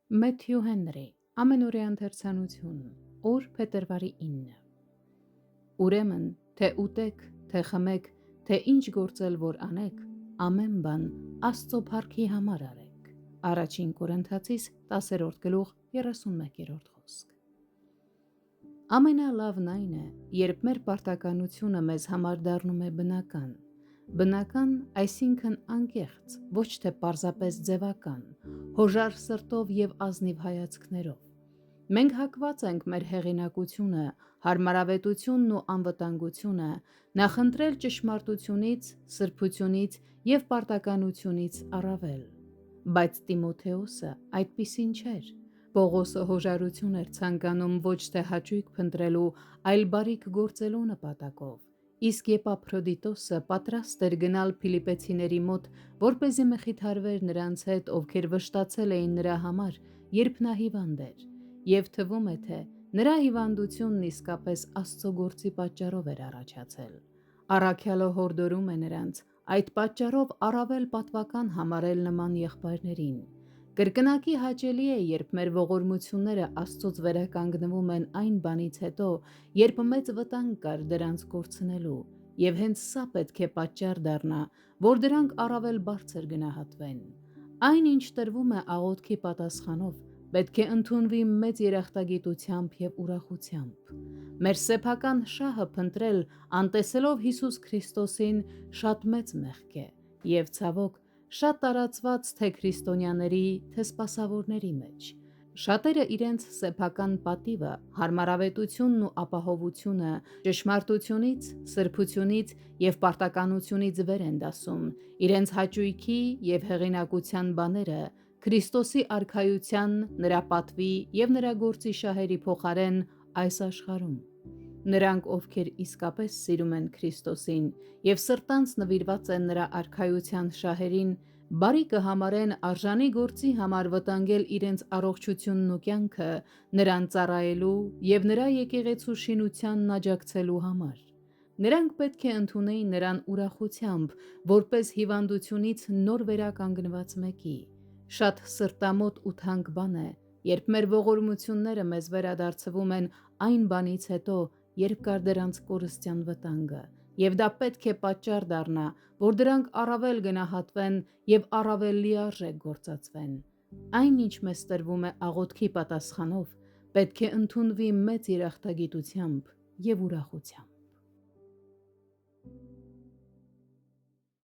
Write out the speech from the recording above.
Մեթյու Հենրի, ամենօրյա ընթերցանություն, օր փետրվարի 9։ Ուրեմն, թե ուտեք, թե խմեք, թե ինչ գործել որ անեք, ամեն բան Աստծո փառքի համար արեք։ Առաջին Կորինթացիս 10:31 խոսք։ Ամենալավն այն է, երբ մեր պարտականությունը մեզ համար դառնում է բնական։ Բնական, այսինքն անկեղծ, ոչ թե պարզապես ձևական, հոժար սրտով և ազնիվ հայացքներով։ Մենք հակված ենք մեր հեղինակությունը, հարմարավետությունն ու անվտանգությունը նախընտրել ճշմարտությունից, սրբությունից և պարտականությունից առավել։ Բայց Տիմոթեոսը այդպիսին չէր։ Պողոսը հոժարություն էր ցանկանում ոչ թե հաճույք փնտրելու, այլ բարիք գործելու նպատակով։ Իսկ Եփափրոդիտոսը պատրաստ էր գնալ Փիլիպպեցիների մոտ, որպեսզի մխիթարվեր նրանց հետ, ովքեր վշտացել էին նրա համար, երբ նա հիվանդ էր, և թվում է, թե նրա հիվանդությունն իսկապես Աստծո գործի պատճառով էր առաջացել։ Առաքյալը հորդորում է նրանց այդ պատճառով առավել պատվական համարել նման եղբայրներին։ Կրկնակի հաճելի է, երբ մեր ողորմությունները Աստծոց վերականգնվում են այն բանից հետո, երբ մեծ վտանգ կար դրանց կորցնելու, և հենց սա պետք է պատճառ դառնա, որ դրանք առավել բարձր գնահատվեն։ Այն, ինչ տրվում է աղոթքի պատասխանով, պետք է ընդունվի մեծ երախտագիտությամբ և ուրախությամբ։ Մեր սեփական շահը փնտրել, անտեսելով Հիսուս Քրիստոսին, շատ մեծ մեղք է, և ցավոք, շատ տարածված թե քրիստոնյաների, թե սպասավորների մեջ։ Շատերը իրենց սեփական պատիվը, հարմարավետությունն ու ապահովությունը ճշմարտությունից, սրբությունից և պարտականությունից վեր են դասում, իրենց հաճույքի և հեղինակության բաները Քրիստոսի արքայության, նրա պատվի և նրա գործի շահերի փոխարեն այս աշխարհում։ Նրանք, ովքեր իսկապես սիրում են Քրիստոսին և սրտանց նվիրված են նրա արքայության շահերին, բարի կհամարեն արժանի գործի համար վտանգել իրենց առողջությունն ու կյանքը նրան ծառայելու և նրա եկեղեցու շինությանն աջակցելու համար։ Նրանք պետք է ընդունեին նրան ուրախությամբ, որպես հիվանդությունից նոր վերականգնված մեկի։ Շատ սրտամոտ ու թանկ բան է, երբ մեր ողորմությունները մեզ վերադարձվում են այն բանից հետո, երբ կար դրանց կորստյան վտանգը, և դա պետք է պատճառ դառնա, որ դրանք առավել գնահատվեն և առավել լիարժեք գործածվեն։ Այն, ինչ մեզ տրվում է աղոթքի պատասխանով, պետք է ընդունվի մեծ երախտագիտությամբ և ուրախությամբ։